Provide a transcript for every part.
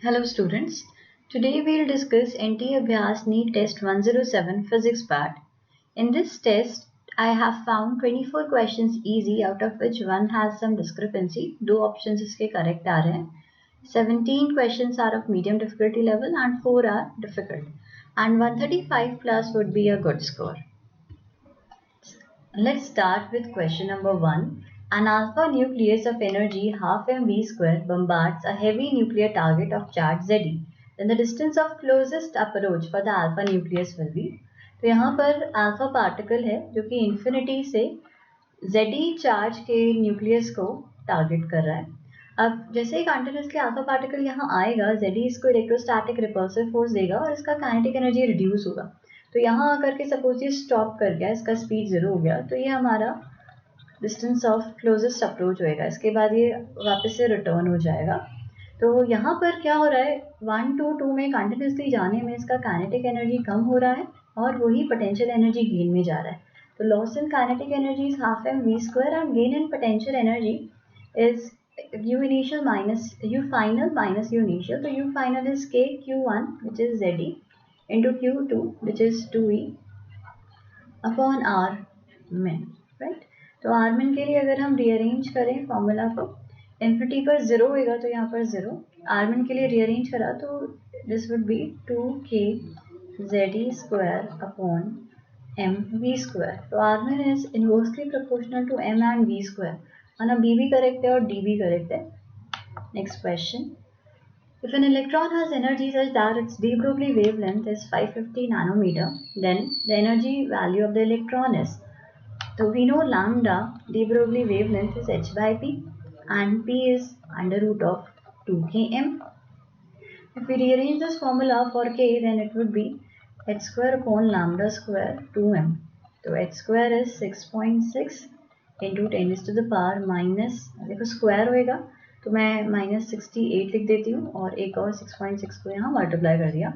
Hello students, today we will discuss NT Abhyas NEET Test 107 Physics part. In this test, I have found 24 questions easy out of which one has some discrepancy. दो options इसके correct आ रहे हैं. 17 questions are of medium difficulty level and 4 are difficult. And 135 plus would be a good score. Let's start with question number 1. An alpha nucleus of energy half mv square bombards a heavy nuclear target of charge Ze. Then the distance of closest approach for the alpha nucleus will be. तो यहाँ पर alpha particle है जो कि infinity से Ze charge के nucleus को target कर रहा है. अब जैसे ही continuously alpha particle यहाँ आएगा, Ze इसको electrostatic repulsive force देगा और इसका kinetic energy reduce होगा. तो यहाँ आकर के सपोज ये स्टॉप कर गया, इसका स्पीड 0 हो गया, तो ये हमारा डिस्टेंस ऑफ क्लोजेस्ट अप्रोच होएगा. इसके बाद ये वापस से रिटर्न हो जाएगा. तो यहाँ पर क्या हो रहा है, 1 to 2 में कंटिन्यूसली जाने में इसका काइनेटिक एनर्जी कम हो रहा है और वही पोटेंशियल एनर्जी गेन में जा रहा है. तो loss in kinetic energy is half M we square and gain in potential energy is u initial minus u final minus u initial. तो u final is k q1 which is Ze into q2 which is 2e upon r min, right? तो r min के लिए अगर हम rearrange करें formula को, infinity पर 0 होगा तो यहाँ पर 0, r min के लिए रीअरेंज करा तो this would B 2k Ze square upon mv square. तो r min is inversely proportional to m and v square. और b भी करेक्ट है और d भी करेक्ट है. Next question. If an electron has energy such that its de Broglie wavelength is 550 nanometer, then the energy value of the electron is. So we know lambda de Broglie wavelength is h by p and p is under root of 2km. If we rearrange this formula for k, then it would be h square upon lambda square 2m. So h square is 6.6 into 10 to the power minus, देखो square होएगा तो मैं -68 लिख देती हूँ और एक और 6.6 को यहाँ मल्टीप्लाई कर दिया.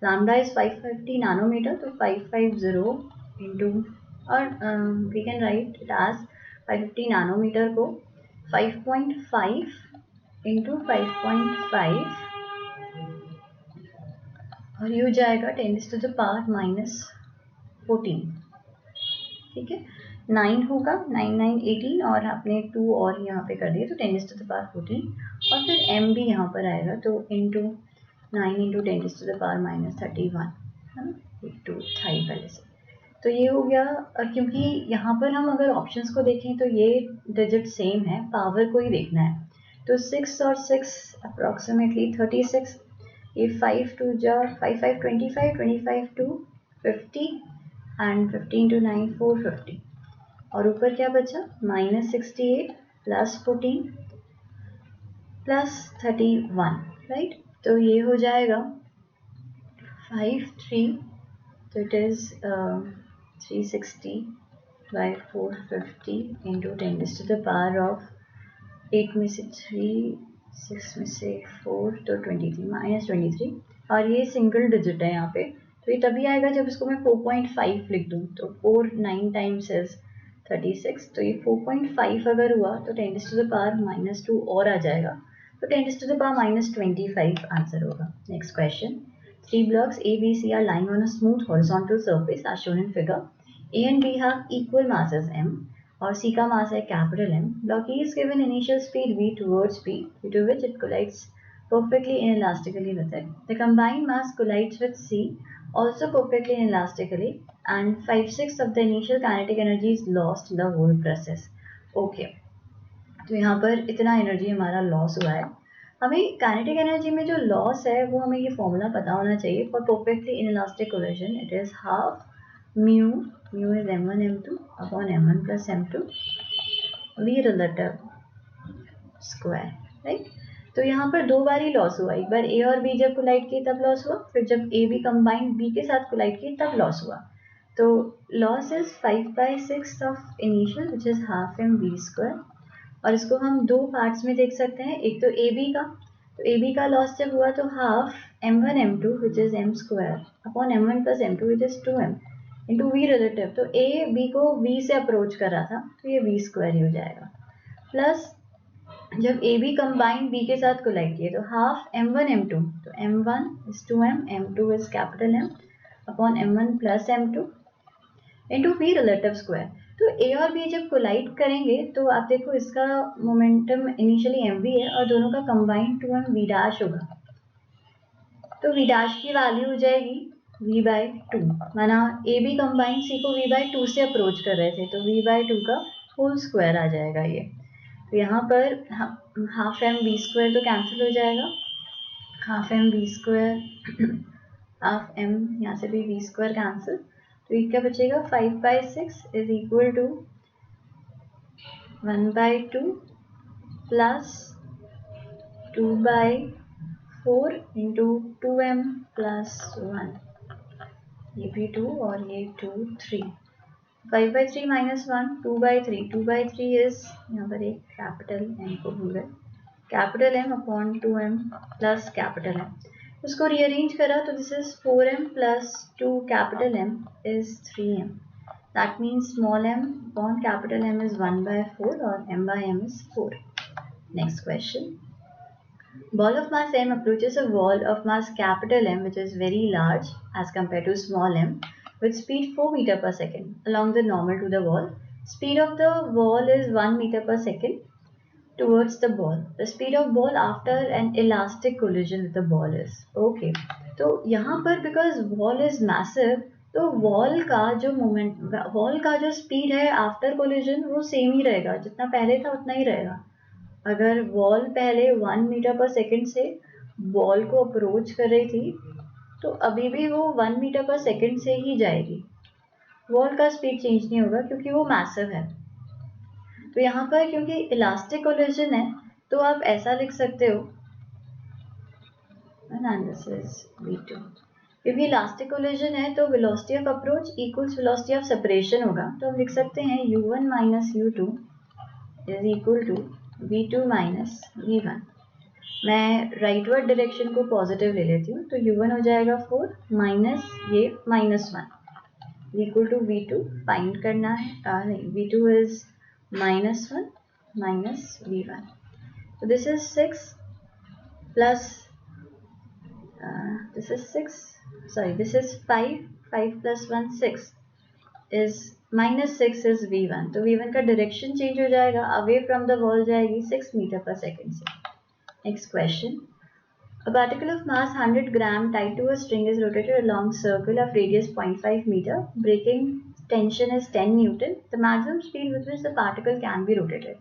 लैम्डा इज 550 नैनोमीटर, तो 550 इंटू, और we can write it as 550 nanometre को 5.5 इंटू 5.5 और ये हो जाएगा 10 टू द पावर -14. ठीक है, 9 होगा, 9 9 18 और आपने 2 और यहाँ पे कर दिए तो 10 टू द पावर 14 और फिर m भी यहाँ पर आएगा तो into 9 into 10 to the power -31 है ना, 2 था ही पहले से. तो ये हो गया. और क्योंकि यहाँ पर हम अगर ऑप्शंस को देखें तो ये डिजिट सेम है, पावर को ही देखना है. तो 6 और 6 अप्रॉक्सीमेटली 36, ये 5 टू जा 5 5 25 25 टू 50 एंड 15 टू 9 450 और ऊपर क्या बचा -68 प्लस 14 प्लस 31, राइट. तो ये हो जाएगा 53, तो it is 360 by 450 into 10 to the power of 8 में से 3, 6 में से 4 तो 23 -23 और ये सिंगल डिजिट है यहाँ पे. तो ये तभी आएगा जब इसको मैं 4.5 लिख दूँ. तो 4 9 टाइम्स इज 36, तो ये 4.5 अगर हुआ तो 10 टू द पावर -2 और आ जाएगा, तो 10 टू द पावर -25 आंसर होगा. Next question. 3 blocks A, B, C are lying on a smooth horizontal surface as shown in figure. A and B have equal masses m और C का मास है capital M. Block A is given initial speed v towards P, due to which it collides perfectly inelastically with it. The combined mass collides with C also perfectly inelastically and 5/6 of the initial kinetic energy is lost in the whole process. Okay, तो यहाँ पर इतना energy हमारा loss हुआ है. हमें kinetic energy में जो लॉस है वो हमें ये फॉर्मूला पता होना चाहिए. For perfectly inelastic collision it is half mu is m1 m2 upon m1 plus m2 v relative square, right. तो यहाँ पर दो बार ही लॉस हुआ. एक बार A और B जब कोलाइड किए तब लॉस हुआ, फिर जब A B कंबाइंड B के साथ कोलाइड किए तब लॉस हुआ. तो loss is 5/6 of initial which is half M we square. और इसको हम दो पार्ट्स में देख सकते हैं. एक तो ए बी का, तो ए बी का लॉस जब हुआ तो half m1 m2 which is m square upon m1 plus m2 which is 2m into V relative. तो ए बी को v से अप्रोच कर रहा था तो ये v स्क्वायर ही हो जाएगा, प्लस जब ए बी कंबाइन बी के साथ कोलाइड किए तो हाफ m1 m2, तो m1 is 2m, m2 is capital M upon m1 plus m2 into v relative square. तो ए और बी जब कोलाइड करेंगे तो आप देखो इसका मोमेंटम इनिशियली mv है और दोनों का कंबाइन 2m v डैश होगा, तो v डैश की वैल्यू हो जाएगी v/2, माना ए बी कंबाइन सी को v/2 से अप्रोच कर रहे थे तो v/2 का होल स्क्वायर आ जाएगा ये। तो यहाँ पर हाफ एम बी स्क्वायर तो कैंसिल हो जाएगा, half M B square half M यहाँ से भी बी स्क्वायर कैंसिल, तो ये क्या बचेगा 5/6 is equal to 1/2 plus 2/4 into 2m plus 1, ये भी 2 और ये 2 3, 5/3 माइनस 1 2/3, 2/3 इज यहाँ पर एक कैपिटल M को भूल गए, capital M upon 2m plus capital M, उसको रीअरेंज करा तो this is 4m plus 2 capital M is 3m, that means small m upon capital M is 1/4 और m/m is 4। Next question, ball of mass m approaches a wall of mass capital M which is very large as compared to small m with speed 4 meter per second along the normal to the wall. Speed of the wall is 1 meter per second towards the ball. The speed of ball after an elastic collision with the ball is okay. तो यहाँ पर because wall is massive तो wall का जो moment, wall का जो speed है after collision वो सेम ही रहेगा, जितना पहले था उतना ही रहेगा। अगर वॉल पहले 1 मीटर पर सेकंड से बॉल को अप्रोच कर रही थी तो अभी भी वो 1 मीटर पर सेकंड से ही जाएगी, वॉल का स्पीड चेंज नहीं होगा क्योंकि वो मैसिव है। तो यहाँ पर क्योंकि इलास्टिक कोलिजन है तो आप ऐसा लिख सकते हो, दिस इज v2, क्योंकि इलास्टिक कोलिजन है तो velocity of approach equals velocity of separation होगा, तो हम लिख सकते हैं u1 minus u2 is equal to v2 minus v1। मैं राइटवर्ड डायरेक्शन को पॉजिटिव ले लेती हूँ तो u1 हो जाएगा 4 माइनस ये -1 इक्वल टू v2 फाइंड करना है, नहीं v2 इज -1 माइनस v1, तो this is 6 plus this is 6 sorry this is 5 plus 1 6 is -6 is v1, तो v1 का डायरेक्शन चेंज हो जाएगा, अवे फ्रॉम द वॉल जाएगी 6 मीटर पर सेकेंड से। Next question, a particle of mass 100 gram tied to a string is rotated along circle of radius 0.5 meter, breaking tension is 10 newton, the maximum speed with which the particle can be rotated।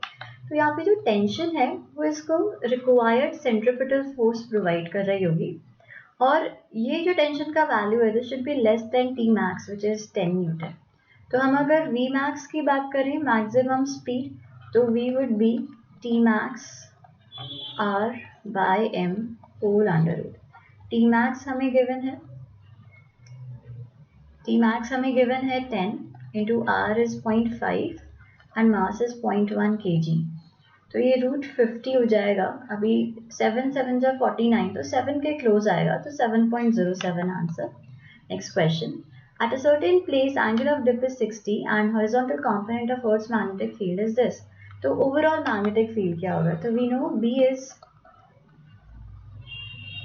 तो यहाँ पे जो tension है वो इसको required centripetal force provide कर रही होगी, और ये जो टेंशन का वैल्यू है this should be less than T max which is 10 newton. तो हम अगर V max की बात करें मैक्सिमम स्पीड तो V would be T max R by M whole under root. T max हमें गिवन है 10 into R is 0.5 and mass is 0.1 kg, तो ये रूट 50 हो जाएगा। अभी 7 7 जा 49 तो 7 के क्लोज आएगा, तो 7.07 answer. Next question, at a certain place angle of dip is 60 and horizontal component of Earth's magnetic field is this। तो overall magnetic field क्या होगा, तो we know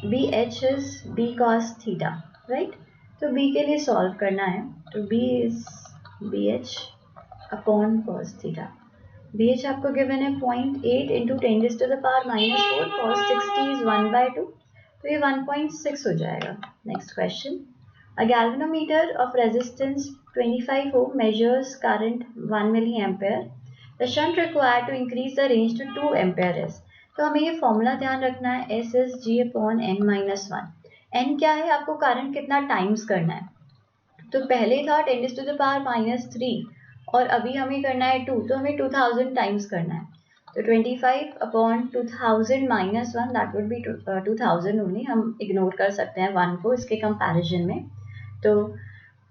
BH is B cos theta, right। तो B के लिए solve करना है तो B is BH upon cos theta। BH आपको गिवन है 0.8 इंटू 10⁻⁻⁴, cos 60 is 1/2, तो ये 1.6 हो जाएगा। Next question, a galvanometer of resistance 25 ohm measures current 1 milliampere. The shunt required to increase the range to 2 ampere is। तो हमें ये formula ध्यान रखना है, S is G upon n-1। n क्या है, आपको करंट कितना टाइम्स करना है, तो पहले था 10⁻³ और अभी हमें करना है 2, तो हमें 2000 टाइम्स करना है। तो 25 upon 2000 minus 1 that would be 2000 only, हम इग्नोर कर सकते हैं 1 को इसके कंपैरिजन में, तो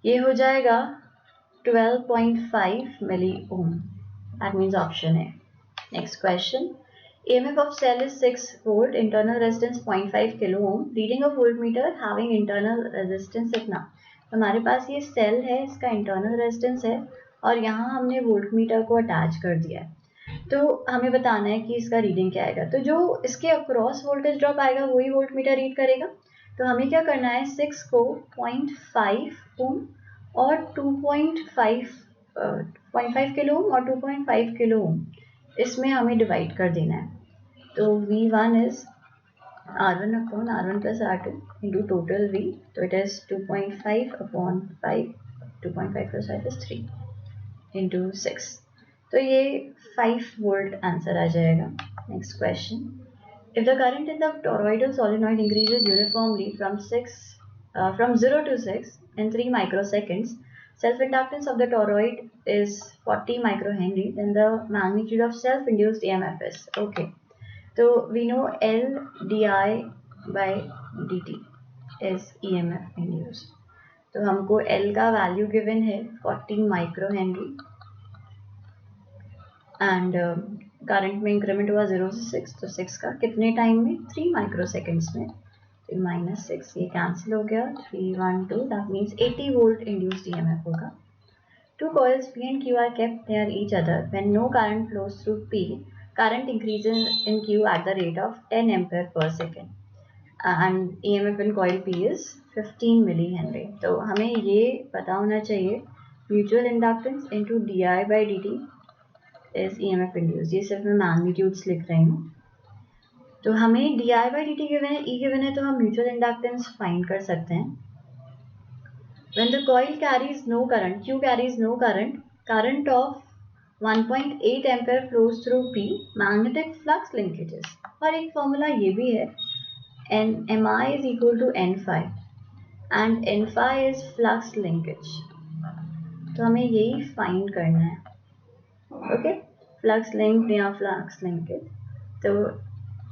ये हो जाएगा 12.5 मिली ओम, दैट मीन्स ऑप्शन है। Next question, EMF of cell is 6 volt, internal resistance 0.5 kilo ohm, reading of voltmeter having internal resistance इतना। तो हमारे पास ये सेल है, इसका इंटरनल रेजिस्टेंस है और यहाँ हमने वोल्टमीटर को अटैच कर दिया है। तो हमें बताना है कि इसका रीडिंग क्या आएगा। तो जो इसके अक्रॉस वोल्टेज ड्रॉप आएगा वही वोल्ट मीटर रीड करेगा। तो हमें क्या करना है, 6 को 0.5 ओम और 0.5 किलो ओम और 2.5 किलो ओम इसमें हमें डिवाइड कर देना है। तो V1 is R1 upon R1 plus R2 into total V. तो it is 2.5 upon 5. 2.5 plus 5 is 3 into 6. तो ये 5 वोल्ट आंसर आ जाएगा। Next question, if the current in the toroidal solenoid increases uniformly from 0 to 6 in 3 microseconds, self-inductance of the toroid is 40 microhenry, then the magnitude of self-induced EMF is, okay, so we know L di by dt is EMF induced. तो हमको L का value given है 40 माइक्रोहेनरी and current में increment हुआ 0 से 6, तो 6 का कितने टाइम में, 3 माइक्रोसेकंड्स में। तो -6 ये कैंसिल हो गया, 3 1 2, that means 80 volt induced EMF होगा। Two coils P and Q are kept near each other. When no current flows through P, current increases in Q at the rate of 10 ampere per second. And EMF in coil P is 15 millihenry. तो हमें ये पता होना चाहिए mutual inductance into DI by dt is EMF induced. ये सिर्फ मैं magnitudes लिख रही हूँ। तो हमें DI by dt गिवन है, E गिवन है, तो हम म्यूचुअल इंडक्टेंस फाइंड कर सकते हैं। When the coil carries no current, Q carries no current, current of 1.8 ampere flows through P, magnetic flux linkages. और एक फॉर्मूला ये भी है, Mi is equal to N phi and N phi is flux linkage. तो हमें यही find करना है, ओके, फ्लक्स लिंक या फ्लक्स लिंकेज। तो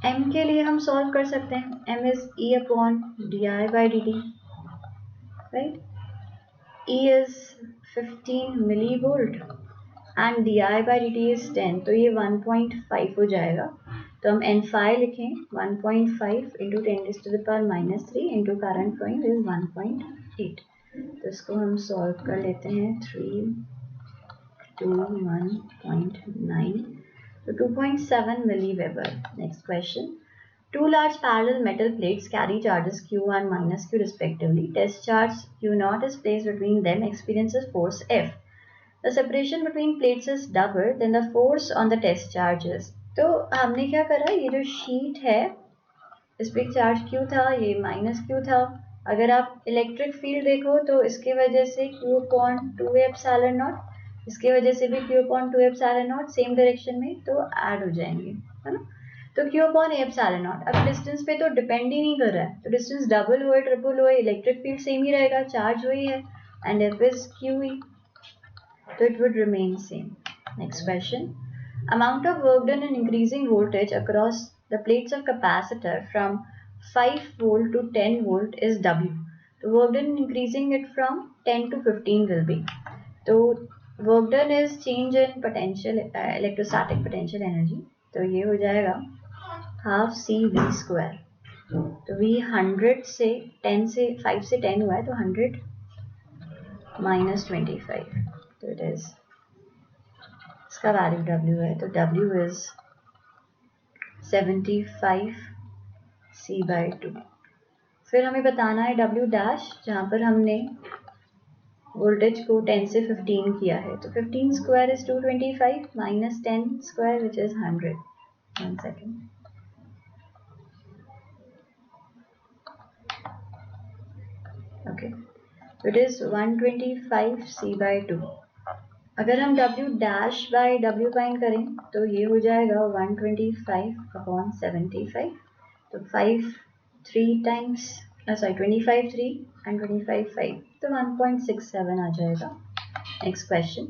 M के लिए हम सॉल्व कर सकते हैं, M is E upon di by dt, right? E is 15 millivolt and di by dt is 10, तो ये 1.5 हो जाएगा। तो हम N phi लिखें 1.5 into 10 raised to the power -3 into current flowing is 1.8। तो इसको हम सॉल्व कर लेते हैं, 3 2 1.9, तो 2.7 milliweber। Next question, two large parallel metal plates carry charges Q1 minus Q respectively. Test charge Q0 is placed between them, experiences force F. The separation between plates is double than the force on the test charges. तो हमने क्या करा, ये जो sheet है इस पर charge Q था, ये माइनस Q था। अगर आप इलेक्ट्रिक फील्ड देखो तो इसके वजह से Q upon 2 एप्सिलॉन नॉट, इसके वजह से भी Q upon 2 epsilon not same direction में, तो ऐड हो जाएंगे, है ना। तो Q upon A epsilon not, अब डिस्टेंस पे तो डिपेंड ही नहीं कर रहा है, तो डिस्टेंस डबल हुए ट्रिपल हुए इलेक्ट्रिक फील्ड सेम ही रहेगा, चार्ज वही है एंड F इज QE, तो it would remain same. Next question, amount of work done in increasing voltage across the plates of capacitor from 5 volt to 10 volt is W. तो work done increasing it from 10 to 15 will be, तो work done is change in potential electrostatic potential energy, तो ये हो जाएगा half CV square. तो V 100 से 10 से 5 से 10 हुआ है, तो 100 minus 25, तो इट इज, इसका वैल्यू W है, तो W इज 75 C by 2। फिर हमें बताना है W डैश, जहाँ पर हमने वोल्टेज को 10 से 15 किया है, तो 15 square is 225 minus 10 square which is 100। 1 second, okay, तो इट इज 125 C by 2। अगर हम W dash by W find करें तो ये हो जाएगा 125 अपॉन 75, तो 5 3 टाइम्स, सॉरी 25 3 एंड 25 5, तो 1.67 आ जाएगा। Next question,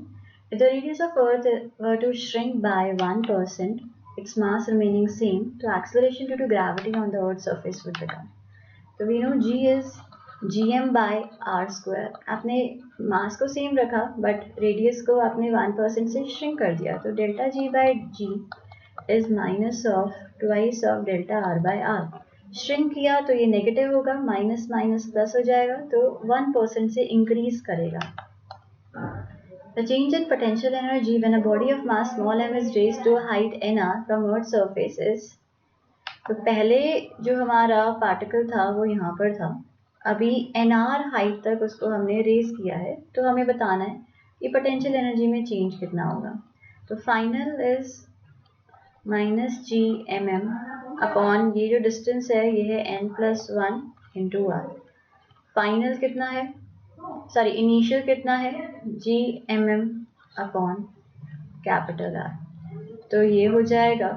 if the radius of Earth were to shrink by 1%, its mass remaining same, तो acceleration due to gravity on the Earth's surface would become, तो we know G is gm by r square. आपने मास को same रखा but radius को आपने 1% से shrink कर दिया, तो delta G by G is minus of twice of delta R by R। Shrink किया तो ये नेगेटिव होगा, माइनस माइनस प्लस हो जाएगा, तो 1% से इंक्रीज करेगा। The change in potential energy when a body of mass small m is raised to a height nr from Earth's surface is, तो पहले जो हमारा पार्टिकल था वो यहाँ पर था, अभी nr हाइट तक उसको हमने रेज किया है, तो हमें बताना है कि पोटेंशियल एनर्जी में चेंज कितना होगा। तो final is minus G M M upon ये जो डिस्टेंस है ये है n+1 इंटू आर। फाइनल कितना है, सॉरी इनिशियल कितना है, G M M upon capital R. तो ये हो जाएगा,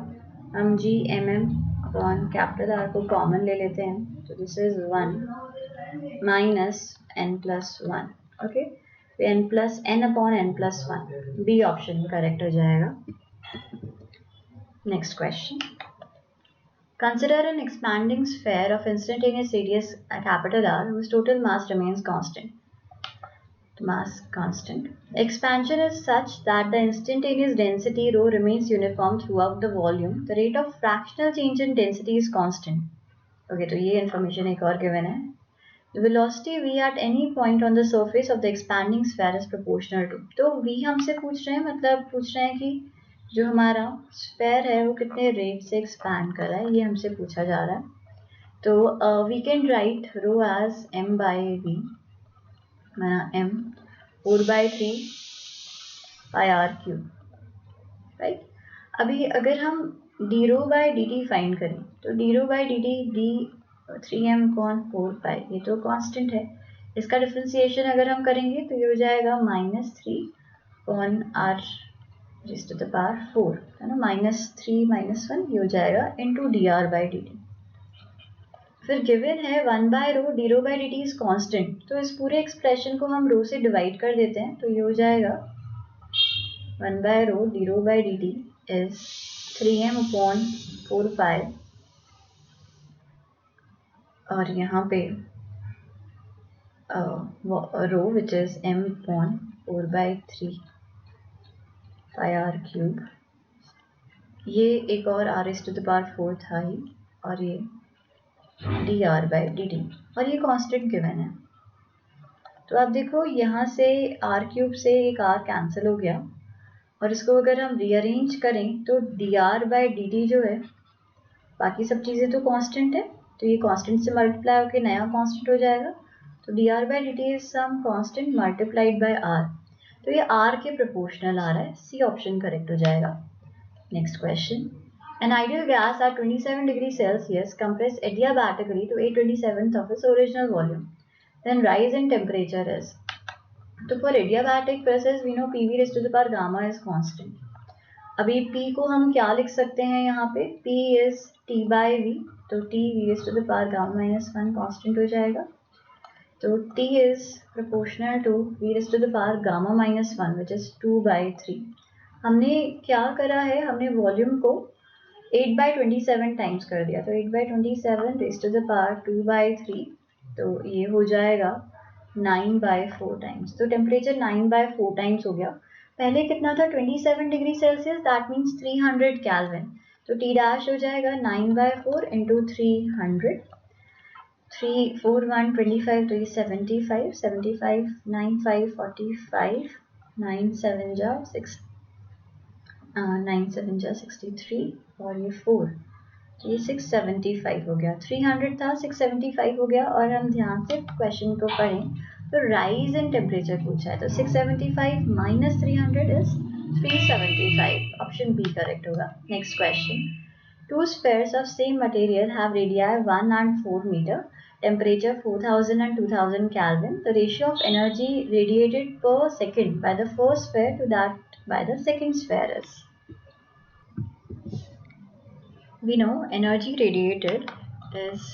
हम G M M upon capital R को कॉमन ले लेते हैं, तो this is 1 minus n+1। Okay, n upon n+1 B option correct हो जाएगा। Next question, consider an expanding sphere of instantaneous radius capital R whose total mass remains constant. Mass constant. Expansion is such that the instantaneous density rho remains uniform throughout the volume. The rate of fractional change in density is constant. Okay, तो ये information एक और given है. The velocity v at any point on the surface of the expanding sphere is proportional to. तो v हमसे पूछ रहे हैं, मतलब पूछ रहे हैं कि जो हमारा स्फेयर है वो कितने रेट से एक्सपैंड कर रहा है, ये हमसे पूछा जा रहा है। तो we can write rho as m by V, माना m 4/3 pi are cube, right. अभी अगर हम D rho by D T find करें, तो D rho by D T D 3m कॉन 4 पाई, ये तो कांस्टेंट है। इसका डिफ्रेंसिएशन अगर हम करेंगे तो ये हो जाएगा -3 कॉन R raised to the power 4, है ना, -3 -1 ये हो जाएगा into D R by D T. फिर गिवन है 1 by rho D rho by D T is constant, तो इस पूरे एक्सप्रेशन को हम रो से डिवाइड कर देते हैं, तो ये हो जाएगा 1 by rho D rho by D T is 3m upon 4 pi, और यहाँ पे rho which is m upon 4/3 pi are cube, ये एक और r raised to the power 4 था ही, और ये D R by D T, और ये कांस्टेंट गिवन है। तो आप देखो यहाँ से r क्यूब से एक r कैंसिल हो गया, और इसको अगर हम रीअरेंज करें तो D R by D T जो है, बाकी सब चीज़ें तो कांस्टेंट है, तो ये कांस्टेंट से मल्टीप्लाई होकर नया कांस्टेंट हो जाएगा। तो D R by D T is some constant multiplied by r, तो ये r के प्रोपोर्शनल आ रहा है, सी ऑप्शन करेक्ट हो जाएगा। Next question, an ideal gas at 27 degrees Celsius compressed adiabatically to 8/27 of its original volume, then rise in temperature is. तो for adiabatic process we know PV raised to the power gamma is constant. अभी P को हम क्या लिख सकते हैं यहाँ पे, P is T by V, तो T V raised to the power gamma -1 constant हो जाएगा। तो T is proportional to V raised to the power gamma -1 which is 2/3। हमने क्या करा है, हमने वॉल्यूम को 8/27 टाइम्स कर दिया, तो 8/27 raised to the power 2/3, तो ये हो जाएगा 9/4 टाइम्स। तो टेम्परेचर 9/4 टाइम्स हो गया। पहले कितना था, 27 degree Celsius, that means 300 kelvin, तो T डैश हो जाएगा 9/4 इंटू 300, 3 4 1 25, तो ये 75, 75 9 5 45, 9 7 जा 6 9 7 जा 63, और ये 4, तो ये 675 हो गया। 300 था 675 हो गया। और हम ध्यान से क्वेश्चन को पढ़ें तो राइज इन टेम्परेचर पूछा है, तो 675 minus 300 is 375, option B correct होगा। Next question, two spheres of same material have radii 1 and 4 metre, temperature 4000 and 2000 Kelvin. The ratio of energy radiated per second by the first sphere to that by the second sphere is. We know energy radiated is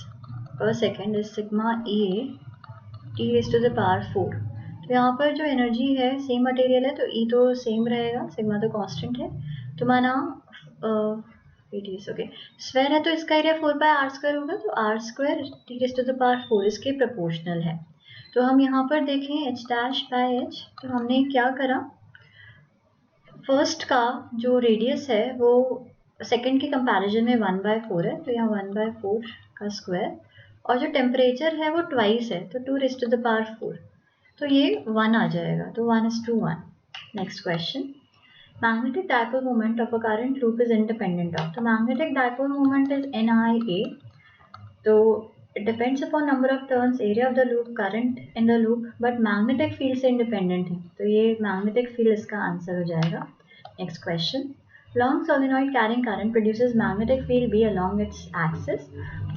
per second is sigma E T raised to the power 4. तो यहाँ पर जो energy है same material है, तो E तो same रहेगा, sigma तो कांस्टेंट है। तो माना ओके, स्फेयर है तो इसका एरिया 4/r² होगा, तो r² T raised to the power 4 इसके प्रोपोर्शनल है। तो हम यहाँ पर देखें h डैश बाय h, तो हमने क्या करा, फर्स्ट का जो रेडियस है वो सेकंड के कंपैरिजन में 1/4 है, तो यहाँ 1/4 का स्क्वायर, और जो टेम्परेचर है वो ट्वाइस है, तो 2 raised to the power 4, तो ये 1 आ जाएगा, तो 1:1। Next question, magnetic dipole moment of a current loop is independent of. The magnetic dipole moment is NIA. So it depends upon number of turns, area of the loop, current in the loop, but magnetic field से independent है. तो ये magnetic field इसका answer हो जाएगा. Next question. Long solenoid carrying current produces magnetic field B along its axis.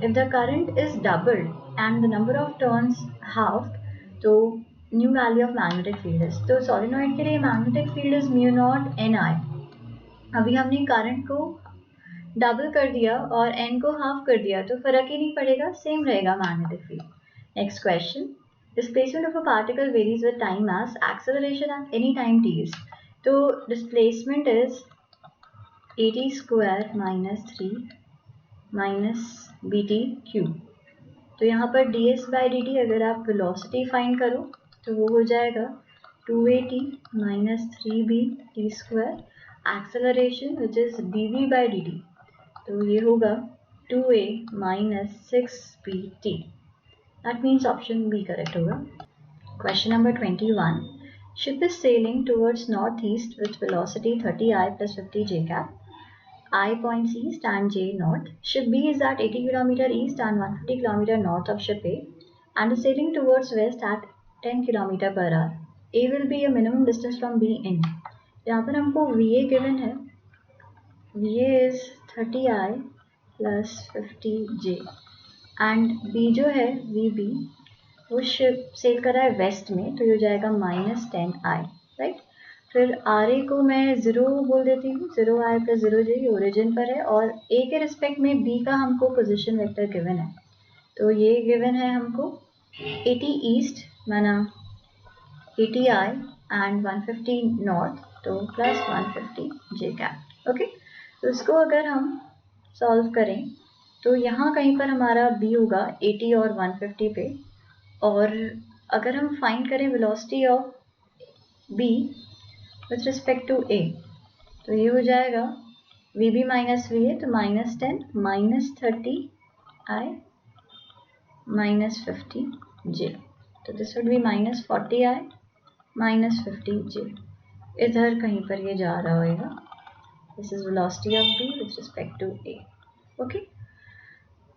If the current is doubled and the number of turns halved, तो new value of magnetic field है. तो solenoid के लिए magnetic field is mu naught N I. अभी हमने current को double कर दिया और एन को हाफ कर दिया तो फर्क ही नहीं पड़ेगा, सेम रहेगा magnetic field. Next question, displacement of a particle varies with time as acceleration at any time t is. तो displacement is AT square minus 3 minus BT cube. तो यहाँ पर ds/dt अगर आप वेलोसिटी फाइंड करो तो वो हो जाएगा 2AT minus 3BT square. Acceleration which is dv/dt, तो ये होगा 2A minus 6BT. That means option B correct होगा. Question number 21, ship is sailing towards north east with velocity 30I plus 50J cap. I points east and J north. Ship B is at 80 km east and 150 km north of ship A and is sailing towards west at 10 km per hour. A will be a minimum distance from B in. यहाँ पर हमको VA given है. VA is 30I plus 50J and B जो है VB वो ship cell कर रहा है वेस्ट में, तो ये हो जाएगा माइनस 10I, राइट. फिर RA को मैं 0 बोल देती हूँ, 0I plus 0J ओरिजिन पर है और A के रिस्पेक्ट में B का हमको पोजीशन वेक्टर गिवन है. तो ये गिवन है हमको 80 ईस्ट माना 80I एंड 150 नॉर्थ, तो प्लस 150J कैप. ओके, तो इसको अगर हम सॉल्व करें तो यहाँ कहीं पर हमारा B होगा 80 और 150 पे, और अगर हम फाइंड करें velocity of B with respect to A, तो ये हो जाएगा VB माइनस VA, तो minus 10 minus 30I minus 50J, तो this would be minus 40I minus 50J. इधर कहीं पर ये जा रहा होगा. This is velocity of B with respect to A. Okay,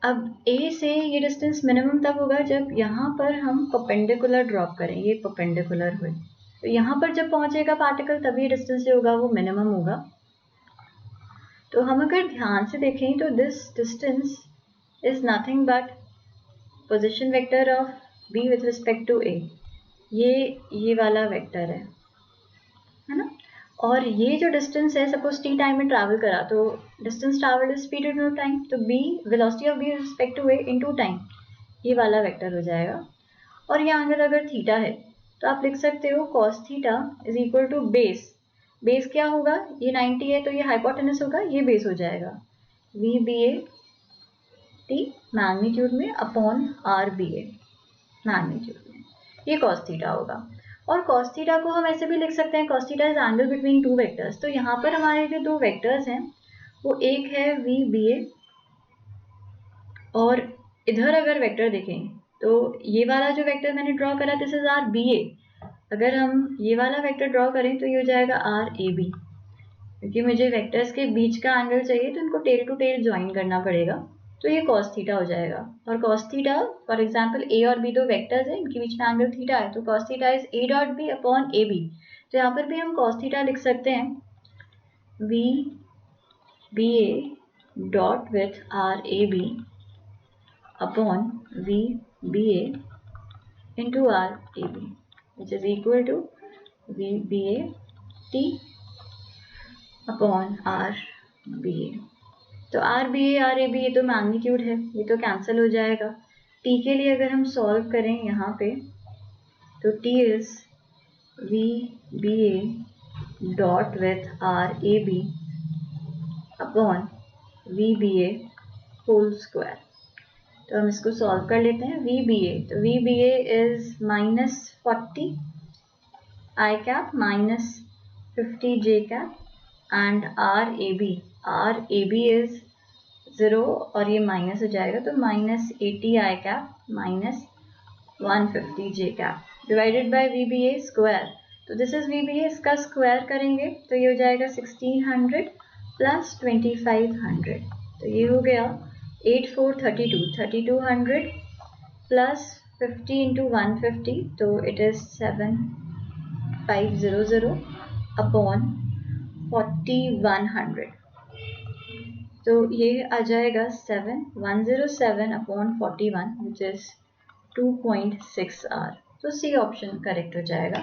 अब A से ये डिस्टेंस मिनिमम तब होगा जब यहाँ पर हम परपेंडिकुलर ड्रॉप करें. ये परपेंडिकुलर हुए तो यहाँ पर जब पहुँचेगा पार्टिकल तभी डिस्टेंस जो होगा वो मिनिमम होगा. तो हम अगर ध्यान से देखें तो this distance is nothing but position vector of B with respect to A. ये वाला वेक्टर है ना. और ये जो डिस्टेंस है, सपोज t टाइम में ट्रैवल करा तो distance travel is speed into time, तो B velocity of B with respect to A into time, ये वाला वेक्टर हो जाएगा. और यहाँ अंदर अगर थीटा है तो आप लिख सकते हो cos theta is equal to base. Base क्या होगा, ये 90 है तो ये हाइपोटेनस होगा, ये बेस हो जाएगा VBA T मैग्नीट्यूड में अपॉन RBA मैग्नीट्यूड में, ये cos थीटा होगा. और cos थीटा को हम ऐसे भी लिख सकते हैं, cos theta is angle between two vectors. तो यहाँ पर हमारे जो दो वेक्टर्स हैं वो एक है VBA और इधर अगर वेक्टर देखें तो ये वाला जो वेक्टर मैंने ड्रॉ करा दिस इज RBA. अगर हम ये वाला वेक्टर ड्रॉ करें तो ये हो जाएगा RAB, क्योंकि मुझे वेक्टर्स के बीच का एंगल चाहिए तो इनको टेल टू टेल ज्वाइन करना पड़ेगा, तो ये cos थीटा हो जाएगा. और cos theta for example A और B दो वेक्टर्स हैं, इनके बीच में एंगल थीटा है, तो cos theta is A dot B upon AB. तो यहाँ पर भी हम cos थीटा लिख सकते हैं VBA dot with RAB upon VBA into RAB, which is equal to VBA T upon RBA. तो RBA RAB ये तो मैग्नीट्यूड है, ये तो कैंसिल हो जाएगा. T के लिए अगर हम सॉल्व करें यहाँ पे तो T is VBA dot with RAB upon VBA whole square. तो हम इसको सॉल्व कर लेते हैं. VBA, तो VBA is minus 40I cap minus 50J cap and RAB is 0 और ये माइनस हो जाएगा तो minus 80I cap minus 150J cap divided by VBA square. तो दिस इज वी बी ए, इसका स्क्वायर करेंगे तो ये हो जाएगा 1600 प्लस 2500, तो ये हो गया 8432, 3200 प्लस 50 इंटू 150, तो इट इज 7500 अपॉन 4100, तो ये आ जाएगा 7107 अपॉन 41 विच इज 2.6 आर, तो सी ऑप्शन करेक्ट हो जाएगा।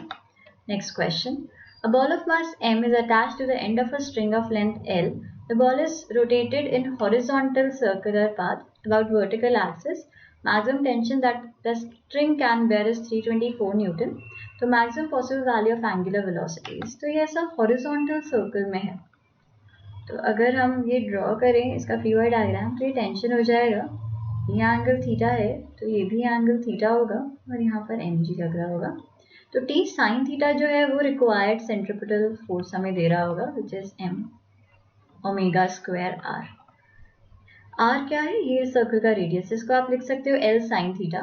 Next question. A ball of mass m is attached to the end of a string of length L. The ball is rotated in horizontal circular path about vertical axis. Maximum tension that the string can bear is 324 Newton. तो maximum possible value of angular velocities. तो ये ऐसा horizontal circle में है, तो अगर हम ये ड्रॉ करें इसका फ्री डायग्राम तो ये टेंशन हो जाएगा, ये एंगल थीटा है तो ये भी एंगल थीटा होगा और यहाँ पर mg लग रहा होगा, तो t sin थीटा जो है वो रिक्वायर्ड सेंट्रीपिटल फोर्स हमें दे रहा होगा विच is m omega square r। r क्या है, ये सर्कल का रेडियस, इसको आप लिख सकते हो l sin थीटा,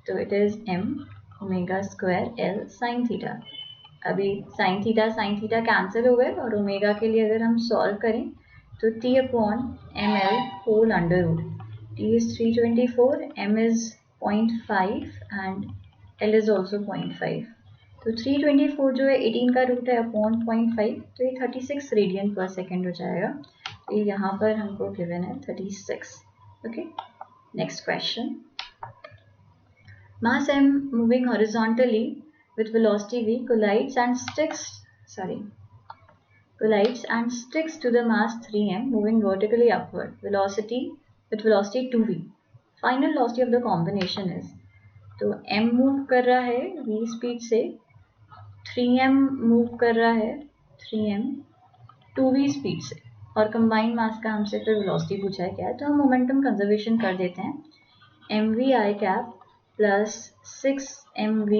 तो it is m omega square l sin theta. अभी sin थीटा कैंसिल हो गए और ओमेगा के लिए अगर हम सॉल्व करें तो t upon M L whole under root, t is 324, m is 0.5 and l is also 0.5, तो 324 जो है 18 का रूट है अपॉन 0.5, तो ये 36 रेडियन पर सेकेंड हो जाएगा, तो ये यहाँ पर हमको गिवन है 36। Okay, next question. Mass m moving horizontally with velocity v collides and sticks to the mass 3m moving vertically upward with velocity 2v. Final velocity of the combination is, तो m move कर रहा है v speed से, 3m move कर रहा है 3m 2v speed से, और कंबाइंड मास का हमसे फिर वेलोसिटी पूछा है क्या है, तो हम मोमेंटम कंजर्वेशन कर देते हैं, mv I cap plus 6mv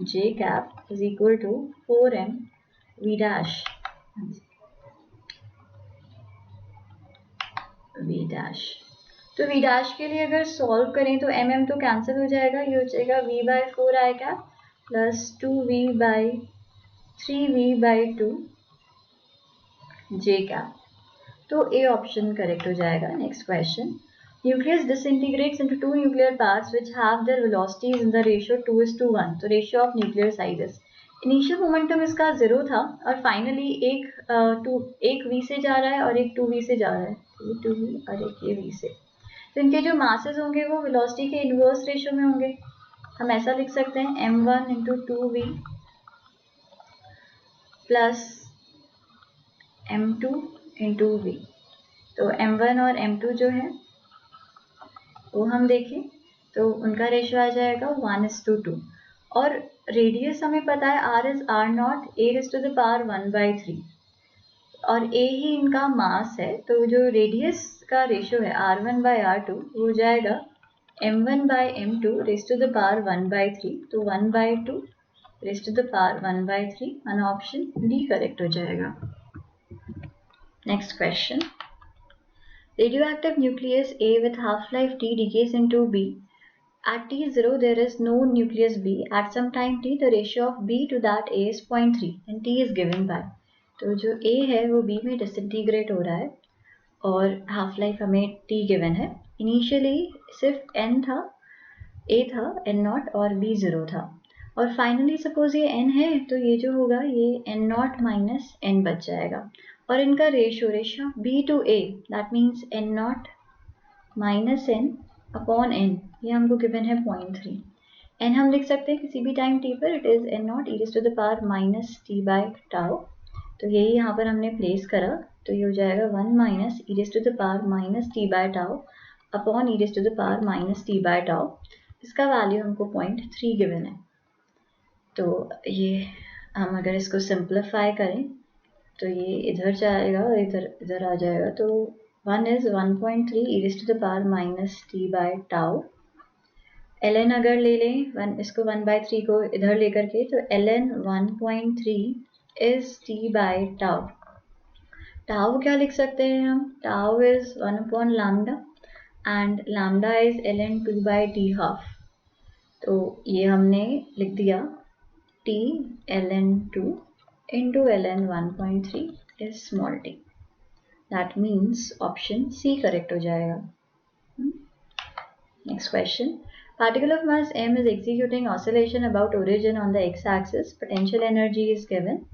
j cap is equal to 4m v dash, तो v dash के लिए अगर सॉल्व करें तो mm तो कैंसिल हो जाएगा, ये हो जाएगा v by 4 I cap plus 2v by 3v by 2 j cap, तो a ऑप्शन करेक्ट हो जाएगा। Next question. Nucleus disintegrates into two nuclear parts which have their velocities in the ratio 2:1, तो ratio of nuclear sizes। Initial momentum इसका 0 था और finally एक v से जा रहा है और एक 2v से जा रहा है, ये 2v और एक ये v से, तो इनके जो मासेस होंगे वो वेलोसिटी के इनवर्स रेशियो में होंगे। हम ऐसा लिख सकते हैं m1 into 2v plus m2 into v, तो m1 और m2 जो है वो हम देखें तो उनका रेशियो आ जाएगा 1:2, और रेडियस हमें पता है r इज r0 a⁻⁴ और a ही इनका मास है, तो जो रेडियस का रेशियो है r1/r2 वो हो जाएगा m1/m2 1/3, तो 1/2 1/3, और ऑप्शन डी करेक्ट हो जाएगा। Next question. Radioactive nucleus A with half-life T decays into B. At T0 there is no nucleus B. At some time T the ratio of B to that A is 0.3 and T is given by, तो जो A है वो B में disintegrate हो रहा है और half life हमें T गिवन है। इनिशियली सिर्फ N था, A था N0 और B 0 था, और फाइनली सपोज ये N है तो ये जो होगा ये N0 माइनस N बच जाएगा, और इनका ratio B to A that means N0 minus N upon N, ये हमको गिवन है 0.3। N हम लिख सकते हैं किसी भी टाइम T पर, इट इज़ N0 e⁻⁻t/τ, तो यही यहाँ पर हमने प्लेस करा, तो ये हो जाएगा 1 - e⁻⁻t/τ अपॉन e⁻⁻t/τ, इसका वैल्यू हमको 0.3 गिवन है। तो ये हम अगर इसको सिंप्लीफाई करें तो ये इधर जाएगा और इधर आ जाएगा, तो 1 is 1.3 e⁻⁻t/τ। ln अगर ले लें इसको 1/3 को इधर लेकर के, तो ln 1.3 is t/τ। टाउ क्या लिख सकते हैं हम, tau is 1/λ and lambda is ln 2/t ½ तो ये हमने लिख दिया t ln2 into ln 1.3 is small t. That means option C correct हो जाएगा. Next question. Particle of mass m is executing oscillation about origin on the x-axis. Potential energy is given.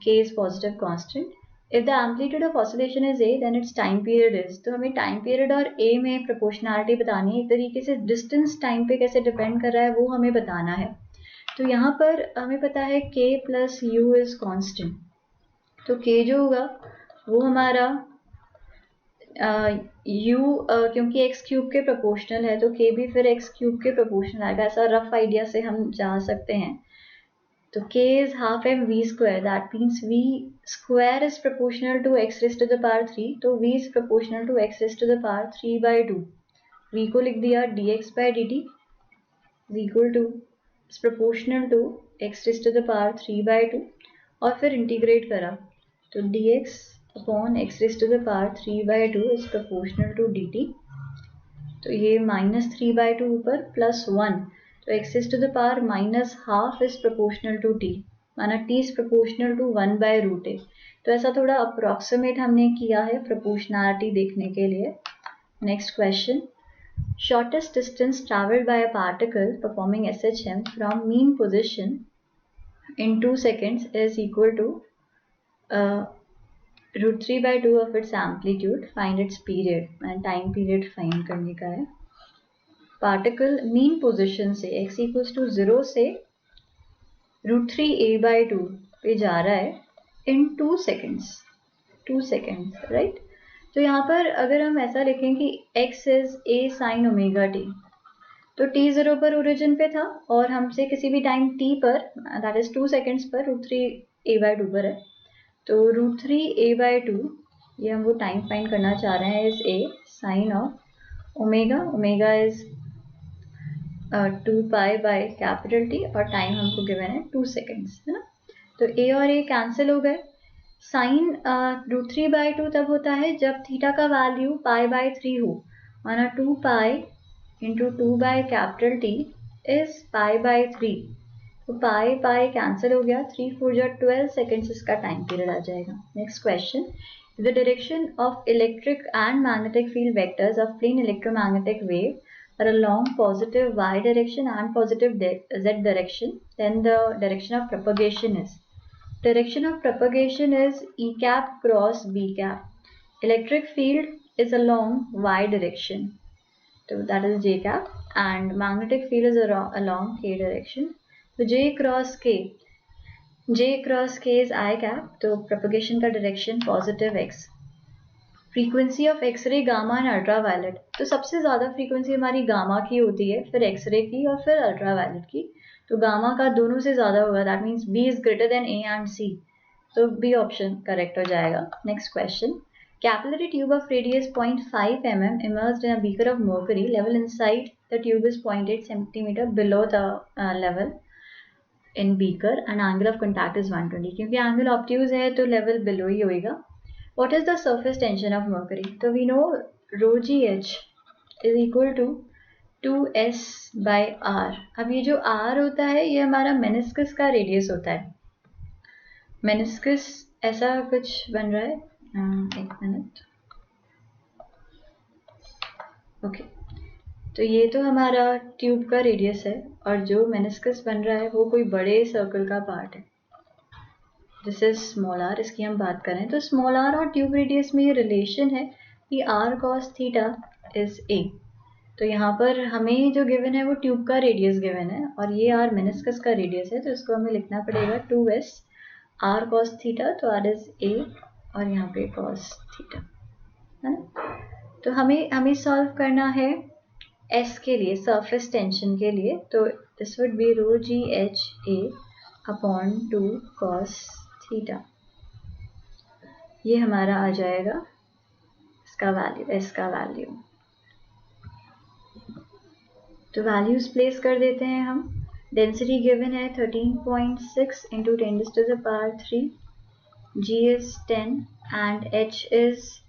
K is positive constant. If the amplitude of oscillation is a, then its time period is. तो हमें time period और a में proportionality बतानी है. एक तरीके से distance time पे कैसे depend कर रहा है वो हमें बताना है. तो यहाँ पर हमें पता है k plus u is constant. तो k जो होगा वो हमारा u क्योंकि x क्यूब के प्रोपोर्शनल है तो k भी फिर x क्यूब के प्रोपोर्शनल आएगा. ऐसा रफ आइडिया से हम जा सकते हैं. तो k is half mv square. That means v square is proportional to x raised to the power 3. तो v is proportional to x raised to the power 3 by 2. v को लिख दिया dx by dt is equal to is proportional to x raised to the power 3 by 2 और फिर integrate करा तो dx upon x raised to the power 3 by 2 is proportional to dt. तो ये -3 by 2 ऊपर +1 तो x raised to the power -half is proportional to t. माना t is proportional to 1 by root a. तो ऐसा थोड़ा अप्रोक्सीमेट हमने किया है प्रोपोर्शनैलिटी देखने के लिए. Next question. Shortest distance travelled by a particle performing SHM from mean position in 2 seconds is equal to √3 by 2 of its amplitude. Find its period. and time period find करने का है. Particle mean position से x equals to 0 से √3a by 2 पे जा रहा है इन 2 seconds right. तो यहाँ पर अगर हम ऐसा लिखें कि x is a sin omega t तो t 0 पर ओरिजिन पे था और हमसे किसी भी टाइम t पर दैट इज 2 सेकेंड्स पर √3a by 2 पर है. तो √3a by 2 ये हम वो टाइम फाइंड करना चाह रहे हैं is a sin of omega is 2 pi by capital T और टाइम हमको गिवन है 2 सेकेंड्स है ना. तो a और a कैंसिल हो गए. साइन √3 by 2 तब होता है जब थीटा का वैल्यू पाई बाय 3 हो. माना 2 pi into 2 by capital T is pi by 3. तो पाई कैंसिल हो गया. 3 4 जा 12 सेकेंड्स इसका टाइम पीरियड आ जाएगा. Next question. The direction of electric and magnetic field vectors of plane electromagnetic wave are along positive y direction and positive z direction, then the direction of propagation is E cap cross B cap. Electric field is along y direction, so that is J cap, and magnetic field is along K direction. So J cross K is I cap, so propagation का direction positive x. Frequency of X-ray gamma and ultraviolet. तो सबसे ज़्यादा frequency हमारी gamma की होती है, फिर x ray की और फिर अल्ट्रावायलेट की. तो गामा का दोनों से ज़्यादा होगा. That means B is greater than A and C. तो बी ऑप्शन करेक्ट हो जाएगा. Next question. Capillary tube of radius 0.5 mm immersed in a beaker of mercury. Level inside the tube is 0.8 cm below the level in beaker and angle of contact is 120. क्योंकि angle obtuse है तो level below ही होएगा. What is the surface tension of mercury? So we know rho GH is equal to 2s by r. अब ये जो r होता है ये हमारा मेनिस्कस का रेडियस होता है. मेनिस्कस ऐसा कुछ बन रहा है. एक मिनट. ओके. तो ये तो हमारा ट्यूब का रेडियस है और जो मेनिस्कस बन रहा है वो कोई बड़े सर्कल का पार्ट है. This is small R. इसकी हम बात करें तो स्मॉल आर और ट्यूब रेडियस में ये रिलेशन है कि R cos theta is A. तो यहाँ पर हमें जो गिवन है वो ट्यूब का रेडियस गिवन है और ये आर मेनिस्कस का रेडियस है. तो इसको हमें लिखना पड़ेगा 2s आर कॉस थीटा. तो आर इज ए और यहाँ पे कॉस थीटा है ना. तो हमें सॉल्व करना है एस के लिए, सरफेस टेंशन के लिए. तो this would be rho G H A upon 2 cos theta. ये हमारा आ जाएगा इसका वैल्यू, एस का वैल्यू. तो वैल्यूज प्लेस कर देते हैं हम. डेंसिटी गिवन है 13.6 into 10⁻³ G is 10 and H is